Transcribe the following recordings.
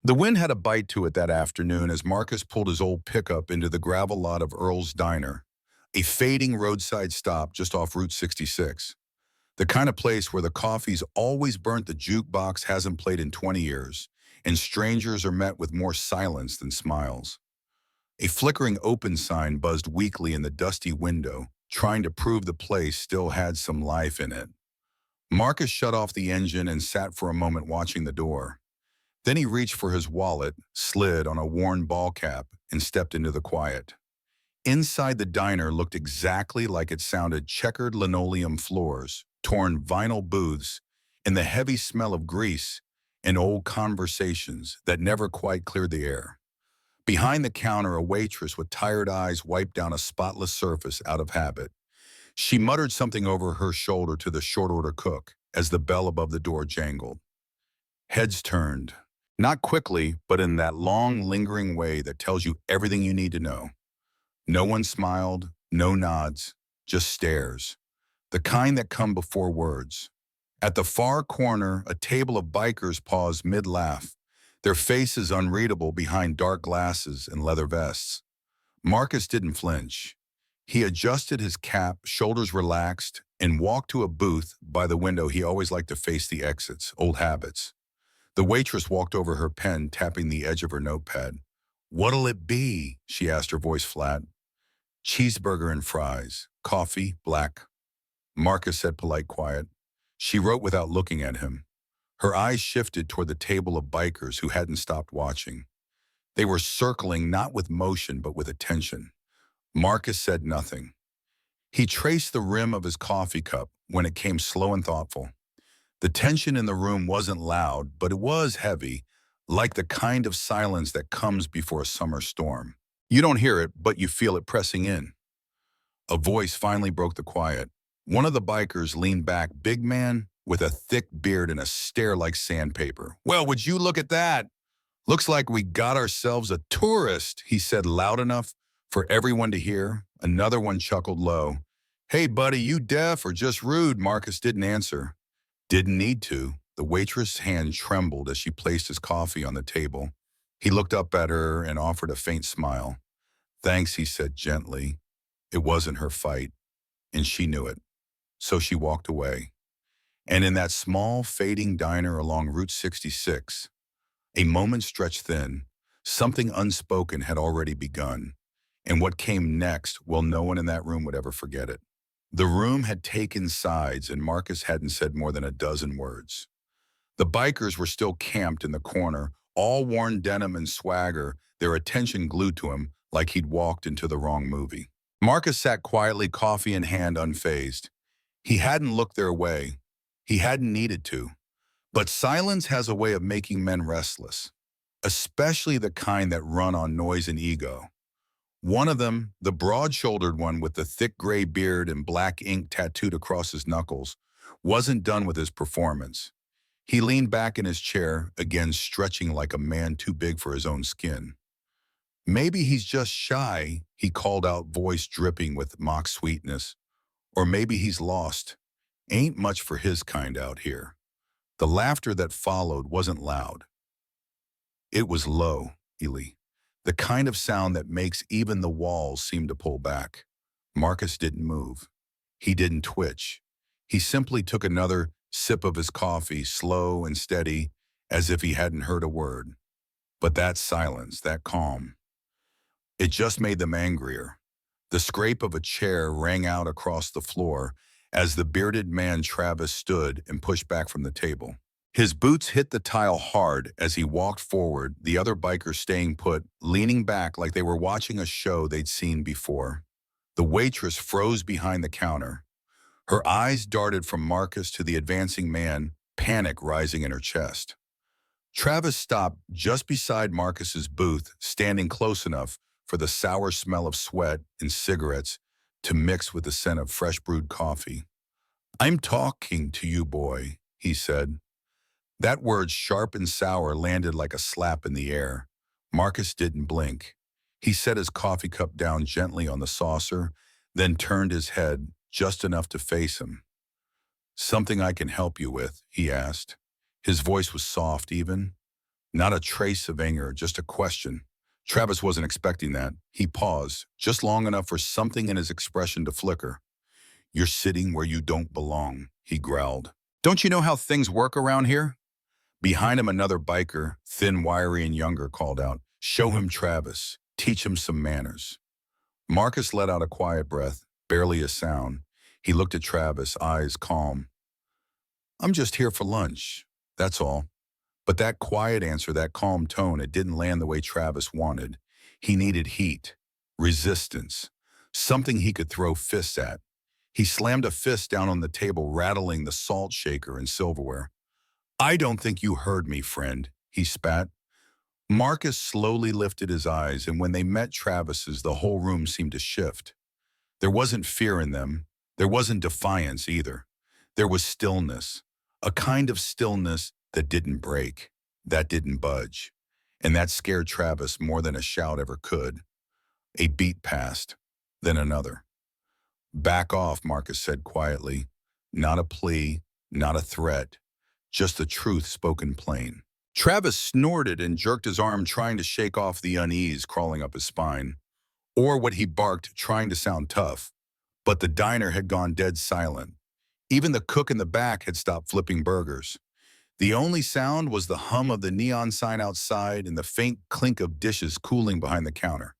The wind had a bite to it that afternoon as Marcus pulled his old pickup into the gravel lot of Earl's Diner, a fading roadside stop just off Route 66. The kind of place where the coffee's always burnt, the jukebox hasn't played in 20 years, and strangers are met with more silence than smiles. A flickering open sign buzzed weakly in the dusty window, trying to prove the place still had some life in it. Marcus shut off the engine and sat for a moment watching the door. Then he reached for his wallet, slid on a worn ball cap, and stepped into the quiet. Inside the diner looked exactly like it sounded: checkered linoleum floors, torn vinyl booths, and the heavy smell of grease and old conversations that never quite cleared the air. Behind the counter, a waitress with tired eyes wiped down a spotless surface out of habit. She muttered something over her shoulder to the short-order cook as the bell above the door jangled. Heads turned. Not quickly, but in that long, lingering way that tells you everything you need to know. No one smiled, no nods, just stares. The kind that come before words. At the far corner, a table of bikers paused mid-laugh, their faces unreadable behind dark glasses and leather vests. Marcus didn't flinch. He adjusted his cap, shoulders relaxed, and walked to a booth by the window. He always liked to face the exits, old habits. The waitress walked over her pen, tapping the edge of her notepad. "What'll it be?" she asked, her voice flat. "Cheeseburger and fries. Coffee, black." Marcus said, polite, quiet. She wrote without looking at him. Her eyes shifted toward the table of bikers who hadn't stopped watching. They were circling not with motion but with attention. Marcus said nothing. He traced the rim of his coffee cup when it came slow and thoughtful. The tension in the room wasn't loud, but it was heavy, like the kind of silence that comes before a summer storm. You don't hear it, but you feel it pressing in. A voice finally broke the quiet. One of the bikers leaned back, big man with a thick beard and a stare like sandpaper. "Well, would you look at that? Looks like we got ourselves a tourist," he said loud enough for everyone to hear. Another one chuckled low. "Hey, buddy, you deaf or just rude?" Marcus didn't answer. Didn't need to. The waitress' hand trembled as she placed his coffee on the table. He looked up at her and offered a faint smile. "Thanks," he said gently. It wasn't her fight, and she knew it. So she walked away. And in that small, fading diner along Route 66, a moment stretched thin. Something unspoken had already begun. And what came next, well, no one in that room would ever forget it. The room had taken sides, and Marcus hadn't said more than a dozen words. The bikers were still camped in the corner, all worn denim and swagger, their attention glued to him like he'd walked into the wrong movie. Marcus sat quietly, coffee in hand, unfazed. He hadn't looked their way. He hadn't needed to. But silence has a way of making men restless, especially the kind that run on noise and ego. One of them, the broad-shouldered one with the thick gray beard and black ink tattooed across his knuckles, wasn't done with his performance. He leaned back in his chair, again stretching like a man too big for his own skin. "Maybe he's just shy," he called out, voice dripping with mock sweetness. "Or maybe he's lost. Ain't much for his kind out here." The laughter that followed wasn't loud. It was low, Ely. The kind of sound that makes even the walls seem to pull back. Marcus didn't move. He didn't twitch. He simply took another sip of his coffee, slow and steady, as if he hadn't heard a word. But that silence, that calm, it just made them angrier. The scrape of a chair rang out across the floor as the bearded man Travis stood and pushed back from the table. His boots hit the tile hard as he walked forward, the other bikers staying put, leaning back like they were watching a show they'd seen before. The waitress froze behind the counter. Her eyes darted from Marcus to the advancing man, panic rising in her chest. Travis stopped just beside Marcus's booth, standing close enough for the sour smell of sweat and cigarettes to mix with the scent of fresh brewed coffee. "I'm talking to you, boy," he said. That word, sharp and sour, landed like a slap in the air. Marcus didn't blink. He set his coffee cup down gently on the saucer, then turned his head just enough to face him. "Something I can help you with?" he asked. His voice was soft, even. Not a trace of anger, just a question. Travis wasn't expecting that. He paused, just long enough for something in his expression to flicker. "You're sitting where you don't belong," he growled. "Don't you know how things work around here?" Behind him, another biker, thin, wiry, and younger, called out, "Show him Travis. Teach him some manners." Marcus let out a quiet breath, barely a sound. He looked at Travis, eyes calm. "I'm just here for lunch. That's all." But that quiet answer, that calm tone, it didn't land the way Travis wanted. He needed heat, resistance, something he could throw fists at. He slammed a fist down on the table, rattling the salt shaker and silverware. "I don't think you heard me, friend," he spat. Marcus slowly lifted his eyes, and when they met Travis's, the whole room seemed to shift. There wasn't fear in them. There wasn't defiance either. There was stillness, a kind of stillness that didn't break, that didn't budge. And that scared Travis more than a shout ever could. A beat passed, then another. "Back off," Marcus said quietly. Not a plea, not a threat, just the truth spoken plain. Travis snorted and jerked his arm, trying to shake off the unease crawling up his spine. Or what he barked, trying to sound tough. But the diner had gone dead silent. Even the cook in the back had stopped flipping burgers. The only sound was the hum of the neon sign outside and the faint clink of dishes cooling behind the counter.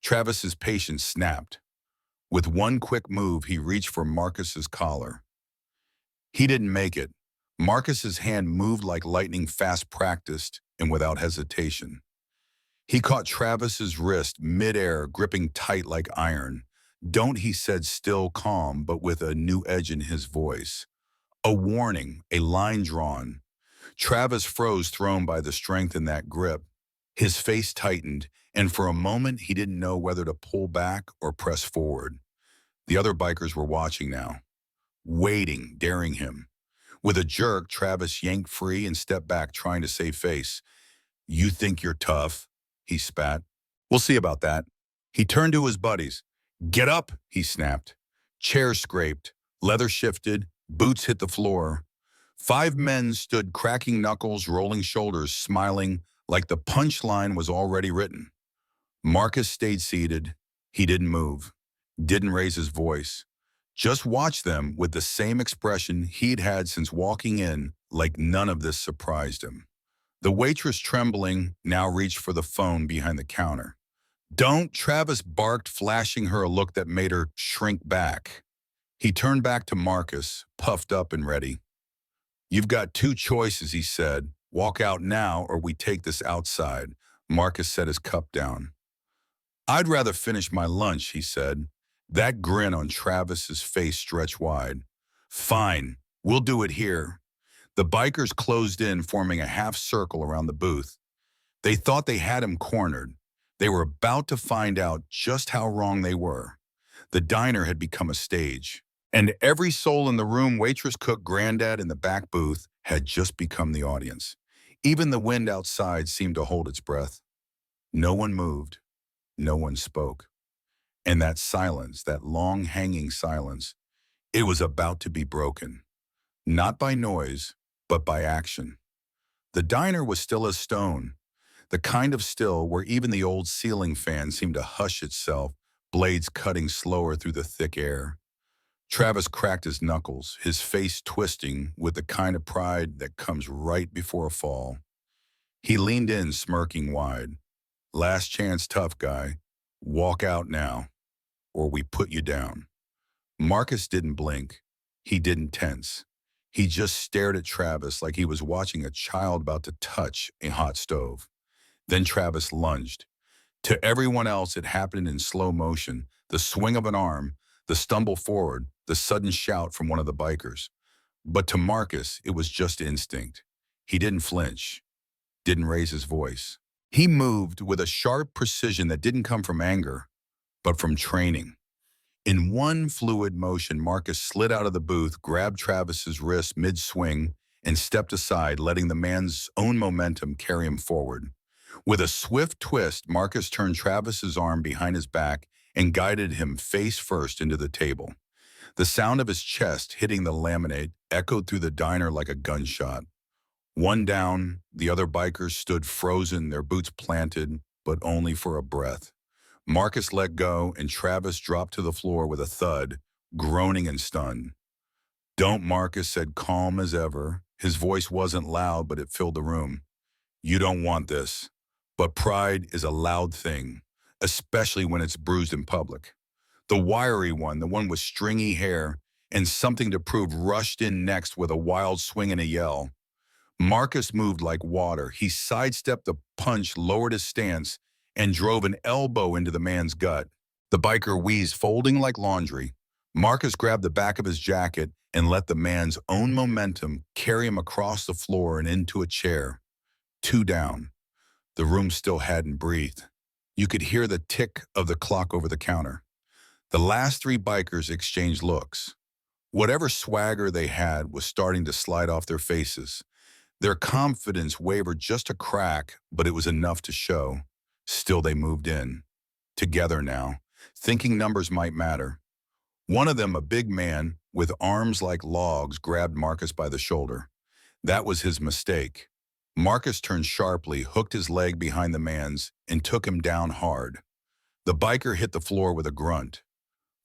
Travis's patience snapped. With one quick move, he reached for Marcus's collar. He didn't make it. Marcus's hand moved like lightning, fast, practiced, and without hesitation. He caught Travis's wrist midair, gripping tight like iron. "Don't," he said, still calm, but with a new edge in his voice. A warning, a line drawn. Travis froze, thrown by the strength in that grip. His face tightened, and for a moment he didn't know whether to pull back or press forward. The other bikers were watching now, waiting, daring him. With a jerk, Travis yanked free and stepped back, trying to save face. "You think you're tough?" he spat. "We'll see about that." He turned to his buddies. "Get up," he snapped. Chairs scraped, leather shifted, boots hit the floor. 5 men stood, cracking knuckles, rolling shoulders, smiling like the punchline was already written. Marcus stayed seated. He didn't move, didn't raise his voice. Just watched them with the same expression he'd had since walking in, like none of this surprised him. The waitress, trembling, now reached for the phone behind the counter. "Don't," Travis barked, flashing her a look that made her shrink back. He turned back to Marcus, puffed up and ready. "You've got 2 choices," he said. "Walk out now or we take this outside." Marcus set his cup down. "I'd rather finish my lunch," he said. That grin on Travis's face stretched wide. "Fine, we'll do it here." The bikers closed in, forming a half circle around the booth. They thought they had him cornered. They were about to find out just how wrong they were. The diner had become a stage. And every soul in the room, waitress, cook, granddad in the back booth, had just become the audience. Even the wind outside seemed to hold its breath. No one moved. No one spoke. And that silence, that long hanging silence, it was about to be broken. Not by noise, but by action. The diner was still as stone, the kind of still where even the old ceiling fan seemed to hush itself, blades cutting slower through the thick air. Travis cracked his knuckles, his face twisting with the kind of pride that comes right before a fall. He leaned in, smirking wide. "Last chance, tough guy. Walk out now, or we put you down." Marcus didn't blink. He didn't tense. He just stared at Travis like he was watching a child about to touch a hot stove. Then Travis lunged. To everyone else, it happened in slow motion, the swing of an arm, the stumble forward, the sudden shout from one of the bikers. But to Marcus, it was just instinct. He didn't flinch, didn't raise his voice. He moved with a sharp precision that didn't come from anger, but from training. In one fluid motion, Marcus slid out of the booth, grabbed Travis's wrist mid-swing, and stepped aside, letting the man's own momentum carry him forward. With a swift twist, Marcus turned Travis's arm behind his back and guided him face first into the table. The sound of his chest hitting the laminate echoed through the diner like a gunshot. One down, the other bikers stood frozen, their boots planted, but only for a breath. Marcus let go, and Travis dropped to the floor with a thud, groaning in stun. "Don't," Marcus said, calm as ever. His voice wasn't loud, but it filled the room. "You don't want this. But pride is a loud thing, especially when it's bruised in public." The wiry one, the one with stringy hair and something to prove, rushed in next with a wild swing and a yell. Marcus moved like water. He sidestepped the punch, lowered his stance, and drove an elbow into the man's gut. The biker wheezed, folding like laundry. Marcus grabbed the back of his jacket and let the man's own momentum carry him across the floor and into a chair. Two down. The room still hadn't breathed. You could hear the tick of the clock over the counter. The last three bikers exchanged looks. Whatever swagger they had was starting to slide off their faces. Their confidence wavered just a crack, but it was enough to show. Still, they moved in. Together now, thinking numbers might matter. One of them, a big man with arms like logs, grabbed Marcus by the shoulder. That was his mistake. Marcus turned sharply, hooked his leg behind the man's, and took him down hard. The biker hit the floor with a grunt.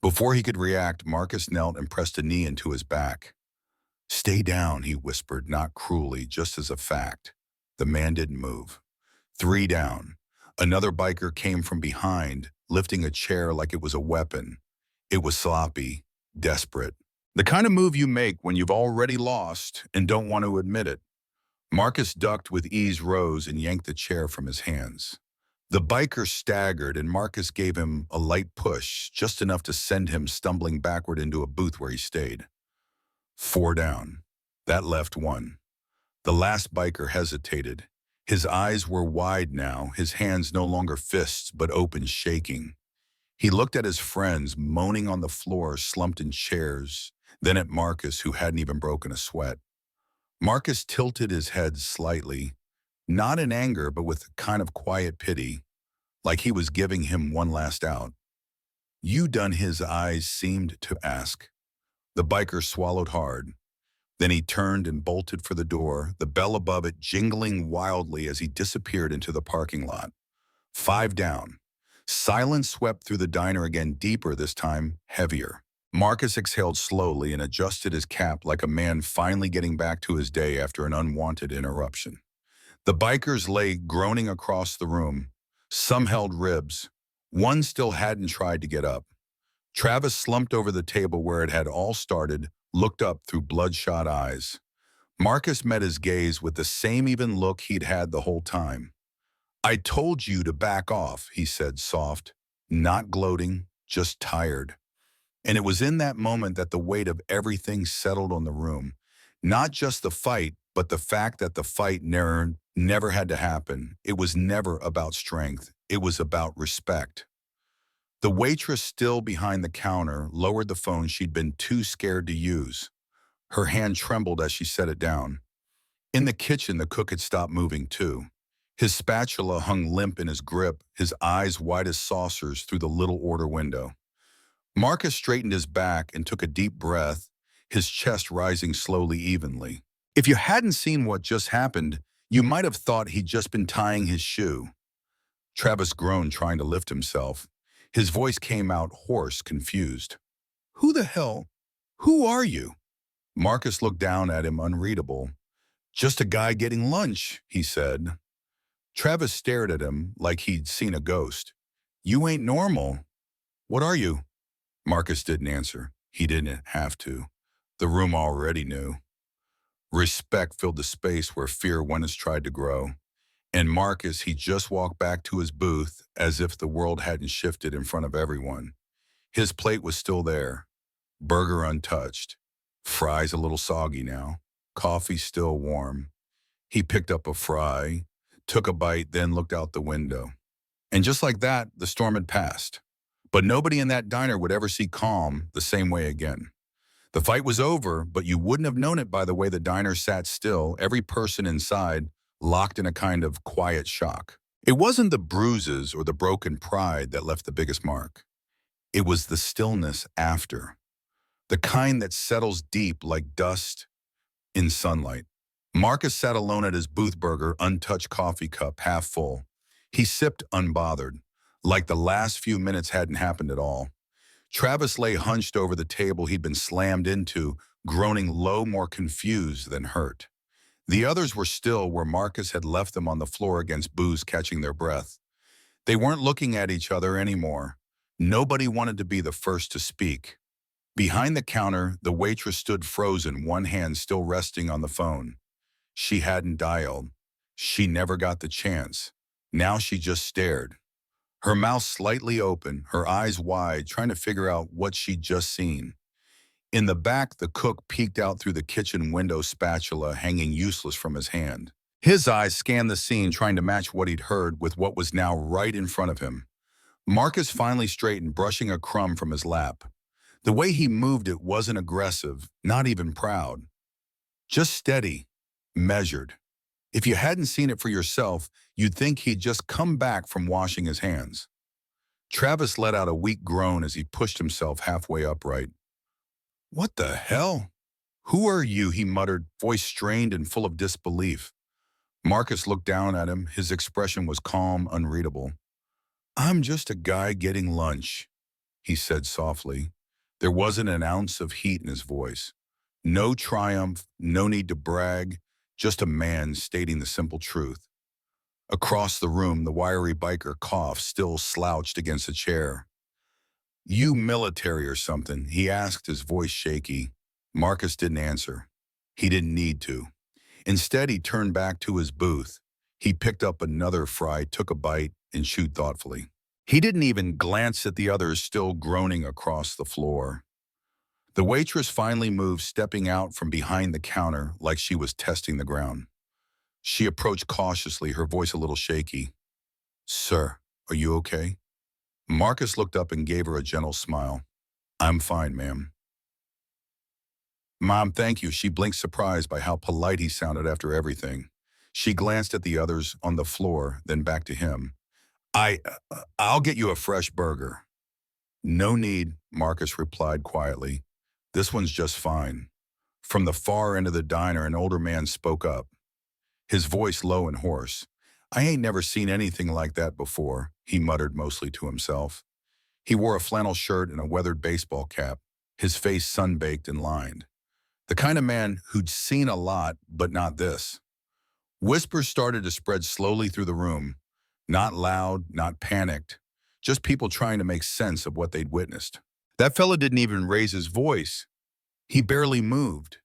Before he could react, Marcus knelt and pressed a knee into his back. "Stay down," he whispered, not cruelly, just as a fact. The man didn't move. Three down. Another biker came from behind, lifting a chair like it was a weapon. It was sloppy, desperate. The kind of move you make when you've already lost and don't want to admit it. Marcus ducked with ease, rose, and yanked the chair from his hands. The biker staggered, and Marcus gave him a light push, just enough to send him stumbling backward into a booth where he stayed. Four down. That left one. The last biker hesitated. His eyes were wide now, his hands no longer fists, but open, shaking. He looked at his friends, moaning on the floor, slumped in chairs, then at Marcus, who hadn't even broken a sweat. Marcus tilted his head slightly, not in anger, but with a kind of quiet pity, like he was giving him one last out. "You done?" his eyes seemed to ask. The biker swallowed hard. Then he turned and bolted for the door, the bell above it jingling wildly as he disappeared into the parking lot. Five down. Silence swept through the diner again, deeper this time, heavier. Marcus exhaled slowly and adjusted his cap like a man finally getting back to his day after an unwanted interruption. The bikers lay groaning across the room. Some held ribs. One still hadn't tried to get up. Travis slumped over the table where it had all started, looked up through bloodshot eyes. Marcus met his gaze with the same even look he'd had the whole time. "I told you to back off," he said, soft, not gloating, just tired. And it was in that moment that the weight of everything settled on the room. Not just the fight, but the fact that the fight never had to happen. It was never about strength. It was about respect. The waitress, still behind the counter, lowered the phone she'd been too scared to use. Her hand trembled as she set it down. In the kitchen, the cook had stopped moving too. His spatula hung limp in his grip, his eyes wide as saucers through the little order window. Marcus straightened his back and took a deep breath, his chest rising slowly, evenly. If you hadn't seen what just happened, you might have thought he'd just been tying his shoe. Travis groaned, trying to lift himself. His voice came out hoarse, confused. "Who the hell? Who are you?" Marcus looked down at him, unreadable. "Just a guy getting lunch," he said. Travis stared at him like he'd seen a ghost. "You ain't normal. What are you?" Marcus didn't answer. He didn't have to. The room already knew. Respect filled the space where fear once tried to grow. And Marcus, he just walked back to his booth as if the world hadn't shifted in front of everyone. His plate was still there. Burger untouched. Fries a little soggy now. Coffee still warm. He picked up a fry, took a bite, then looked out the window. And just like that, the storm had passed. But nobody in that diner would ever see calm the same way again. The fight was over, but you wouldn't have known it by the way the diner sat still, every person inside locked in a kind of quiet shock. It wasn't the bruises or the broken pride that left the biggest mark. It was the stillness after, the kind that settles deep like dust in sunlight. Marcus sat alone at his booth burger, untouched coffee cup, half full. He sipped unbothered, like the last few minutes hadn't happened at all. Travis lay hunched over the table he'd been slammed into, groaning low, more confused than hurt. The others were still where Marcus had left them on the floor against booze, catching their breath. They weren't looking at each other anymore. Nobody wanted to be the first to speak. Behind the counter, the waitress stood frozen, one hand still resting on the phone. She hadn't dialed. She never got the chance. Now she just stared. Her mouth slightly open, her eyes wide, trying to figure out what she'd just seen. In the back, the cook peeked out through the kitchen window, spatula hanging useless from his hand. His eyes scanned the scene, trying to match what he'd heard with what was now right in front of him. Marcus finally straightened, brushing a crumb from his lap. The way he moved it wasn't aggressive, not even proud. Just steady, measured. If you hadn't seen it for yourself, you'd think he'd just come back from washing his hands. Travis let out a weak groan as he pushed himself halfway upright. "What the hell? Who are you?" he muttered, voice strained and full of disbelief. Marcus looked down at him. His expression was calm, unreadable. "I'm just a guy getting lunch," he said softly. There wasn't an ounce of heat in his voice. No triumph, no need to brag, just a man stating the simple truth. Across the room, the wiry biker coughed, still slouched against a chair. "You military or something?" he asked, his voice shaky. Marcus didn't answer. He didn't need to. Instead, he turned back to his booth. He picked up another fry, took a bite, and chewed thoughtfully. He didn't even glance at the others still groaning across the floor. The waitress finally moved, stepping out from behind the counter like she was testing the ground. She approached cautiously, her voice a little shaky. "Sir, are you okay?" Marcus looked up and gave her a gentle smile. "I'm fine, ma'am." "Mom, thank you." She blinked, surprised by how polite he sounded after everything. She glanced at the others on the floor, then back to him. I'll get you a fresh burger." "No need," Marcus replied quietly. "This one's just fine." From the far end of the diner, an older man spoke up, his voice low and hoarse. "I ain't never seen anything like that before," he muttered, mostly to himself. He wore a flannel shirt and a weathered baseball cap, his face sun-baked and lined. The kind of man who'd seen a lot, but not this. Whispers started to spread slowly through the room. Not loud, not panicked, just people trying to make sense of what they'd witnessed. "That fella didn't even raise his voice. He barely moved.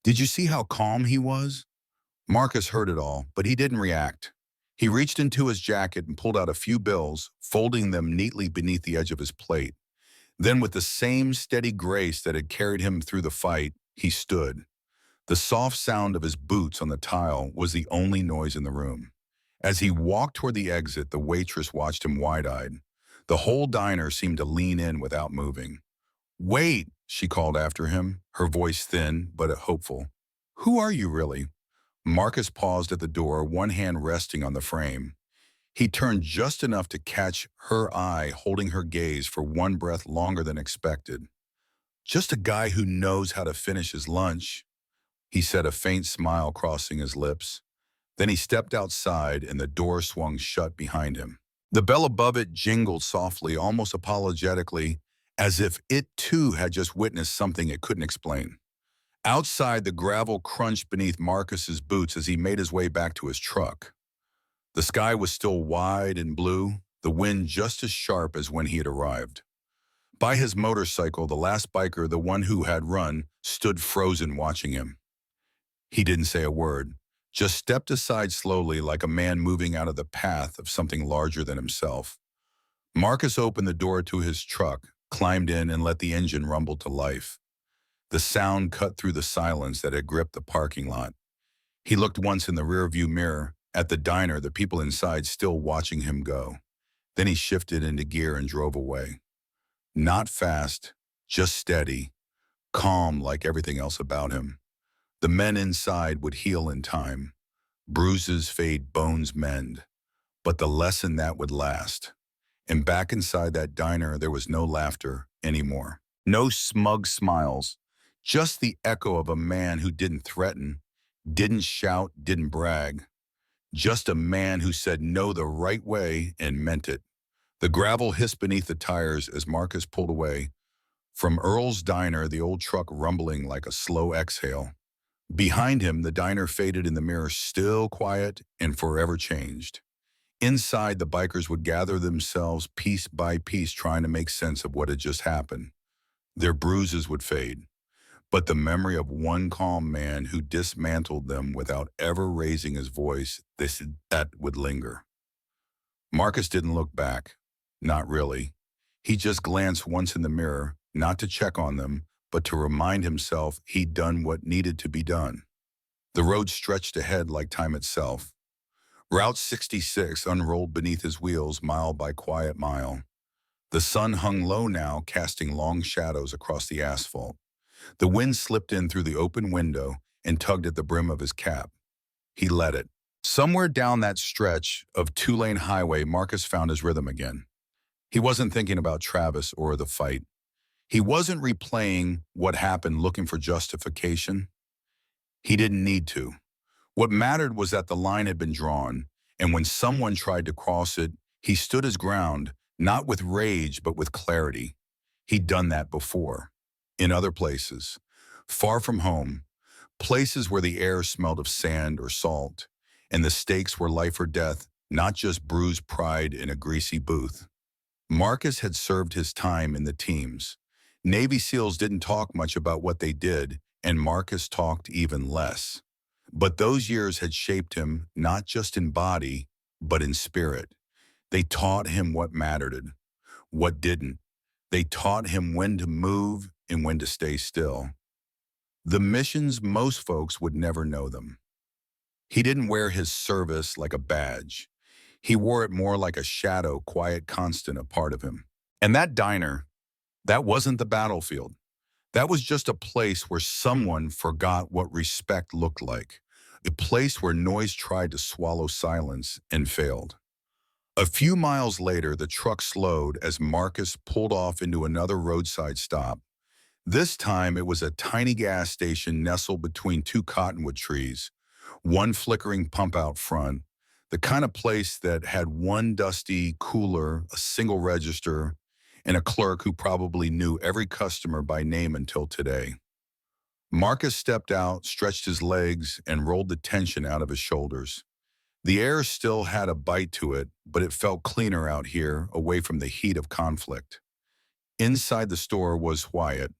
Did you see how calm he was?" Marcus heard it all, but he didn't react. He reached into his jacket and pulled out a few bills, folding them neatly beneath the edge of his plate. Then, with the same steady grace that had carried him through the fight, he stood. The soft sound of his boots on the tile was the only noise in the room. As he walked toward the exit, the waitress watched him wide-eyed. The whole diner seemed to lean in without moving. "Wait," she called after him, her voice thin but hopeful. "Who are you really?" Marcus paused at the door, one hand resting on the frame. He turned just enough to catch her eye, holding her gaze for one breath longer than expected. "Just a guy who knows how to finish his lunch," he said, a faint smile crossing his lips. Then he stepped outside and the door swung shut behind him. The bell above it jingled softly, almost apologetically, as if it too had just witnessed something it couldn't explain. Outside, the gravel crunched beneath Marcus's boots as he made his way back to his truck. The sky was still wide and blue, the wind just as sharp as when he had arrived. By his motorcycle, the last biker, the one who had run, stood frozen watching him. He didn't say a word, just stepped aside slowly like a man moving out of the path of something larger than himself. Marcus opened the door to his truck, climbed in, and let the engine rumble to life. The sound cut through the silence that had gripped the parking lot. He looked once in the rearview mirror, at the diner, the people inside still watching him go. Then he shifted into gear and drove away. Not fast, just steady, calm like everything else about him. The men inside would heal in time. Bruises fade, bones mend. But the lesson that would last. And back inside that diner, there was no laughter anymore. No smug smiles. Just the echo of a man who didn't threaten, Didn't shout, didn't brag. Just a man who said no the right way and meant it. The gravel hissed beneath the tires as Marcus pulled away. From Earl's diner, the old truck rumbling like a slow exhale. Behind him, the diner faded in the mirror, still quiet and forever changed. Inside, the bikers would gather themselves piece by piece, trying to make sense of what had just happened. Their bruises would fade, but the memory of one calm man who dismantled them without ever raising his voice, that would linger. Marcus didn't look back. Not really. He just glanced once in the mirror, not to check on them, but to remind himself he'd done what needed to be done. The road stretched ahead like time itself. Route 66 unrolled beneath his wheels mile by quiet mile. The sun hung low now, casting long shadows across the asphalt. The wind slipped in through the open window and tugged at the brim of his cap. He let it. Somewhere down that stretch of two-lane highway, Marcus found his rhythm again. He wasn't thinking about Travis or the fight. He wasn't replaying what happened looking for justification. He didn't need to. What mattered was that the line had been drawn, and when someone tried to cross it, he stood his ground, not with rage, but with clarity. He'd done that before. In other places. Far from home. Places where the air smelled of sand or salt, and the stakes were life or death, not just bruised pride in a greasy booth. Marcus had served his time in the teams. Navy SEALs didn't talk much about what they did, and Marcus talked even less. But those years had shaped him not just in body, but in spirit. They taught him what mattered, what didn't. They taught him when to move and when to stay still. The missions, most folks would never know them. He didn't wear his service like a badge. He wore it more like a shadow, quiet, constant, a part of him. And that diner, that wasn't the battlefield. That was just a place where someone forgot what respect looked like. A place where noise tried to swallow silence and failed. A few miles later, the truck slowed as Marcus pulled off into another roadside stop. This time, it was a tiny gas station nestled between two cottonwood trees, one flickering pump out front, the kind of place that had one dusty cooler, a single register, and a clerk who probably knew every customer by name until today. Marcus stepped out, stretched his legs, and rolled the tension out of his shoulders. The air still had a bite to it, but it felt cleaner out here, away from the heat of conflict. Inside the store was Wyatt.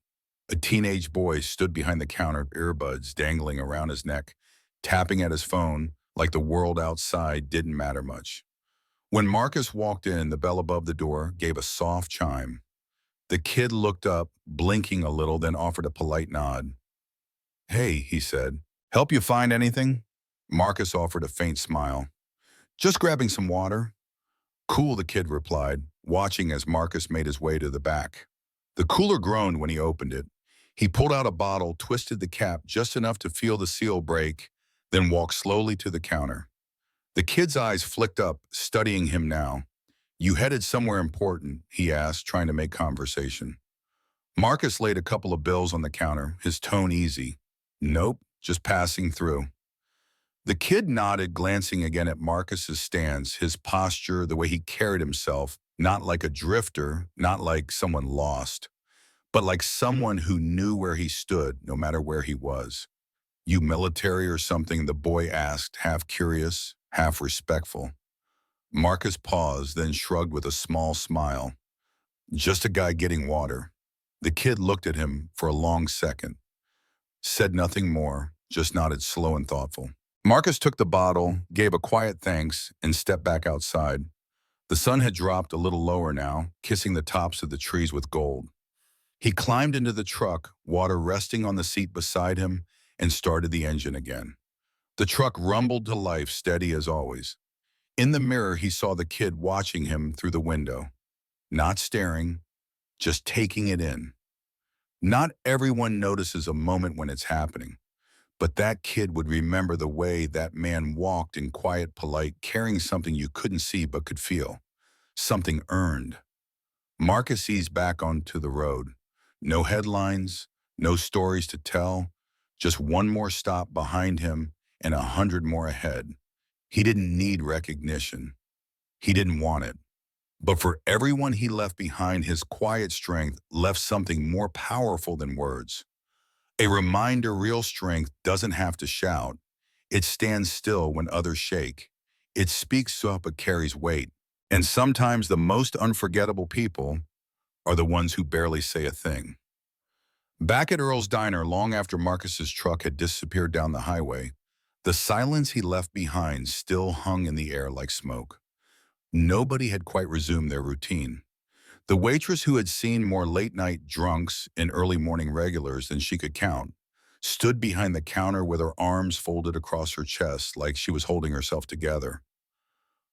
A teenage boy stood behind the counter, earbuds dangling around his neck, tapping at his phone like the world outside didn't matter much. When Marcus walked in, the bell above the door gave a soft chime. The kid looked up, blinking a little, then offered a polite nod. "Hey," he said, "help you find anything?" Marcus offered a faint smile. "Just grabbing some water." "Cool," the kid replied, watching as Marcus made his way to the back. The cooler groaned when he opened it. He pulled out a bottle, twisted the cap just enough to feel the seal break, then walked slowly to the counter. The kid's eyes flicked up, studying him now. "You headed somewhere important?" he asked, trying to make conversation. Marcus laid a couple of bills on the counter, his tone easy. "Nope, just passing through." The kid nodded, glancing again at Marcus's stance, his posture, the way he carried himself, not like a drifter, not like someone lost, but like someone who knew where he stood, no matter where he was. "You military or something?" the boy asked, half curious, half respectful. Marcus paused, then shrugged with a small smile. "Just a guy getting water." The kid looked at him for a long second, said nothing more, just nodded slow and thoughtful. Marcus took the bottle, gave a quiet thanks, and stepped back outside. The sun had dropped a little lower now, kissing the tops of the trees with gold. He climbed into the truck, water resting on the seat beside him, and started the engine again. The truck rumbled to life, steady as always. In the mirror, he saw the kid watching him through the window. Not staring, just taking it in. Not everyone notices a moment when it's happening, but that kid would remember the way that man walked in quiet, polite, carrying something you couldn't see but could feel. Something earned. Marcus eased back onto the road. No headlines, no stories to tell, just one more stop behind him and 100 more ahead. He didn't need recognition. He didn't want it. But for everyone he left behind, his quiet strength left something more powerful than words. A reminder real strength doesn't have to shout. It stands still when others shake. It speaks up but carries weight. And sometimes the most unforgettable people are the ones who barely say a thing. Back at Earl's Diner, long after Marcus's truck had disappeared down the highway, the silence he left behind still hung in the air like smoke. Nobody had quite resumed their routine. The waitress, who had seen more late-night drunks and early-morning regulars than she could count, stood behind the counter with her arms folded across her chest like she was holding herself together.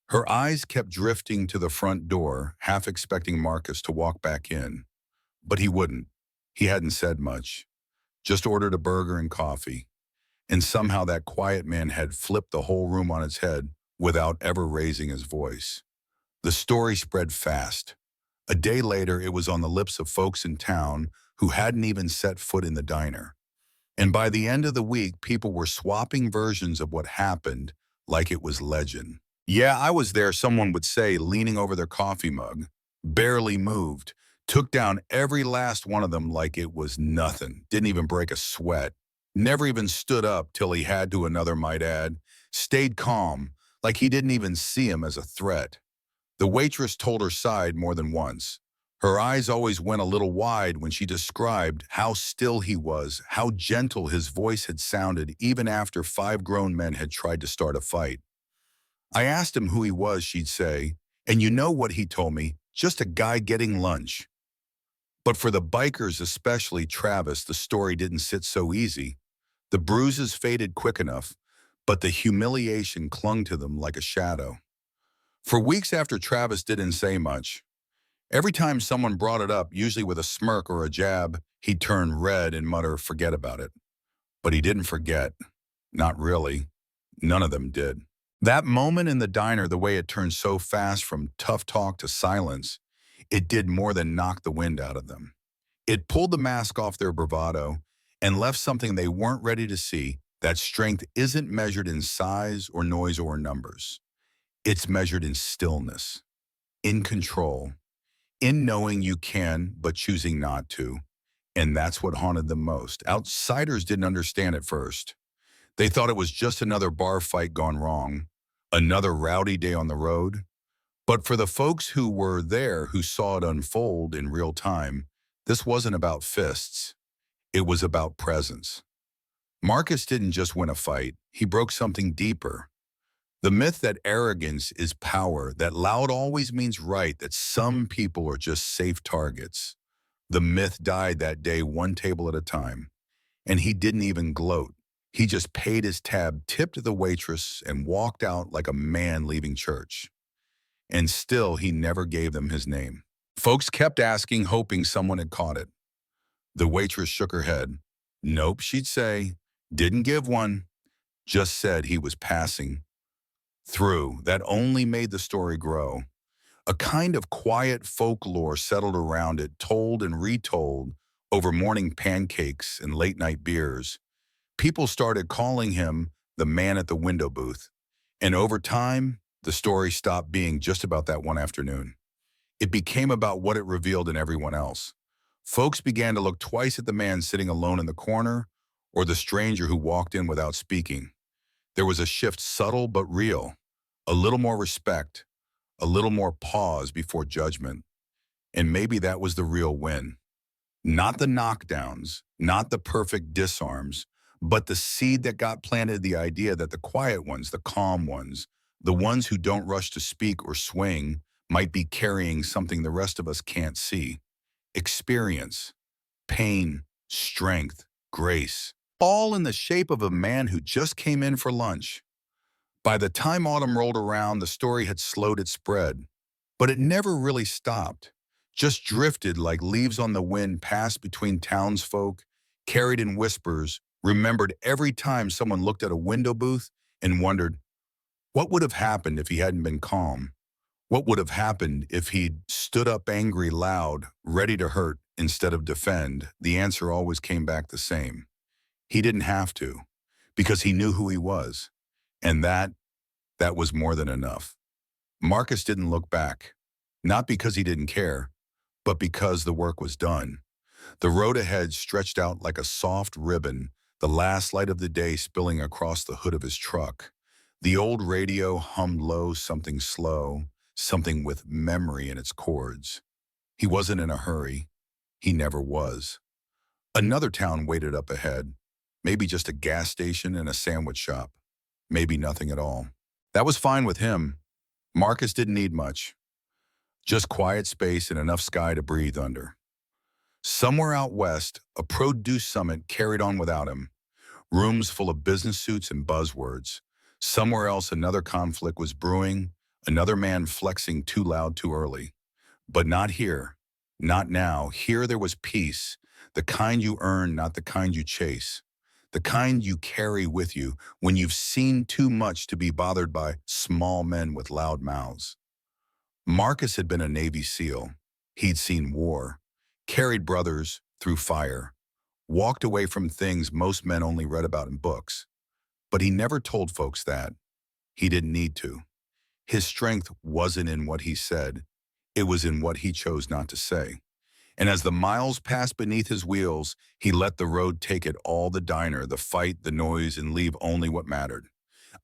Her eyes kept drifting to the front door, half expecting Marcus to walk back in. But he wouldn't. He hadn't said much, just ordered a burger and coffee. And somehow that quiet man had flipped the whole room on its head without ever raising his voice. The story spread fast. A day later, it was on the lips of folks in town who hadn't even set foot in the diner. And by the end of the week, people were swapping versions of what happened like it was legend. "Yeah, I was there," someone would say, leaning over their coffee mug. "Barely moved. Took down every last one of them like it was nothing. Didn't even break a sweat. Never even stood up till he had to," another might add. "Stayed calm, like he didn't even see him as a threat." The waitress told her side more than once. Her eyes always went a little wide when she described how still he was, how gentle his voice had sounded even after 5 grown men had tried to start a fight. "I asked him who he was," she'd say, "and you know what he told me? Just a guy getting lunch." But for the bikers, especially Travis, the story didn't sit so easy. The bruises faded quick enough, but the humiliation clung to them like a shadow. For weeks after Travis didn't say much, every time someone brought it up, usually with a smirk or a jab, he'd turn red and mutter, "Forget about it." But he didn't forget. Not really. None of them did. That moment in the diner, the way it turned so fast from tough talk to silence, it did more than knock the wind out of them. It pulled the mask off their bravado and left something they weren't ready to see: that strength isn't measured in size or noise or numbers. It's measured in stillness, in control, in knowing you can but choosing not to. And that's what haunted them most. Outsiders didn't understand at first. They thought it was just another bar fight gone wrong, another rowdy day on the road. But for the folks who were there, who saw it unfold in real time, this wasn't about fists. It was about presence. Marcus didn't just win a fight. He broke something deeper. The myth that arrogance is power, that loud always means right, that some people are just safe targets. The myth died that day, one table at a time. And he didn't even gloat. He just paid his tab, tipped the waitress, and walked out like a man leaving church. And still, he never gave them his name. Folks kept asking, hoping someone had caught it. The waitress shook her head. "Nope," she'd say. "Didn't give one. Just said he was passing through." That only made the story grow. A kind of quiet folklore settled around it, told and retold over morning pancakes and late-night beers. People started calling him the man at the window booth. And over time, the story stopped being just about that one afternoon. It became about what it revealed in everyone else. Folks began to look twice at the man sitting alone in the corner or the stranger who walked in without speaking. There was a shift, subtle but real. A little more respect, a little more pause before judgment. And maybe that was the real win. Not the knockdowns, not the perfect disarms, but the seed that got planted, the idea that the quiet ones, the calm ones, the ones who don't rush to speak or swing, might be carrying something the rest of us can't see. Experience, pain, strength, grace, all in the shape of a man who just came in for lunch. By the time autumn rolled around, the story had slowed its spread, but it never really stopped, just drifted like leaves on the wind, passed between townsfolk, carried in whispers, remembered every time someone looked at a window booth and wondered, what would have happened if he hadn't been calm? What would have happened if he'd stood up angry, loud, ready to hurt instead of defend? The answer always came back the same. He didn't have to, because he knew who he was. And that was more than enough. Marcus didn't look back, not because he didn't care, but because the work was done. The road ahead stretched out like a soft ribbon, the last light of the day spilling across the hood of his truck. The old radio hummed low, something slow, something with memory in its chords. He wasn't in a hurry. He never was. Another town waited up ahead, maybe just a gas station and a sandwich shop, maybe nothing at all. That was fine with him. Marcus didn't need much, just quiet space and enough sky to breathe under. Somewhere out west, a produce summit carried on without him, rooms full of business suits and buzzwords. Somewhere else, another conflict was brewing, another man flexing too loud too early. But not here, not now. Here there was peace, the kind you earn, not the kind you chase, the kind you carry with you when you've seen too much to be bothered by small men with loud mouths. Marcus had been a Navy SEAL. He'd seen war, carried brothers through fire, walked away from things most men only read about in books. But he never told folks that. He didn't need to. His strength wasn't in what he said. It was in what he chose not to say. And as the miles passed beneath his wheels, he let the road take it all, the diner, the fight, the noise, and leave only what mattered.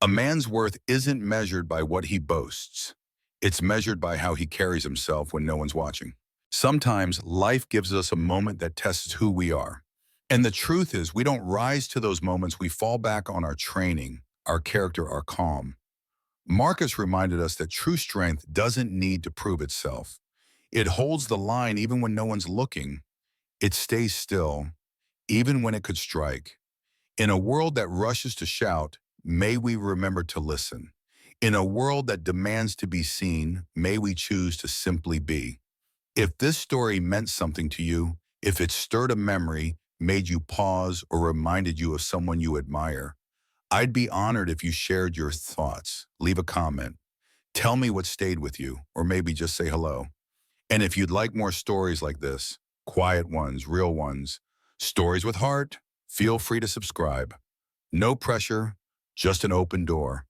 A man's worth isn't measured by what he boasts. It's measured by how he carries himself when no one's watching. Sometimes life gives us a moment that tests who we are. And the truth is, we don't rise to those moments. We fall back on our training, our character, our calm. Marcus reminded us that true strength doesn't need to prove itself. It holds the line even when no one's looking. It stays still, even when it could strike. In a world that rushes to shout, may we remember to listen. In a world that demands to be seen, may we choose to simply be. If this story meant something to you, if it stirred a memory, made you pause, or reminded you of someone you admire, I'd be honored if you shared your thoughts. Leave a comment. Tell me what stayed with you, or maybe just say hello. And if you'd like more stories like this, quiet ones, real ones, stories with heart, feel free to subscribe. No pressure, just an open door.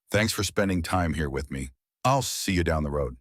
Thanks for spending time here with me. I'll see you down the road.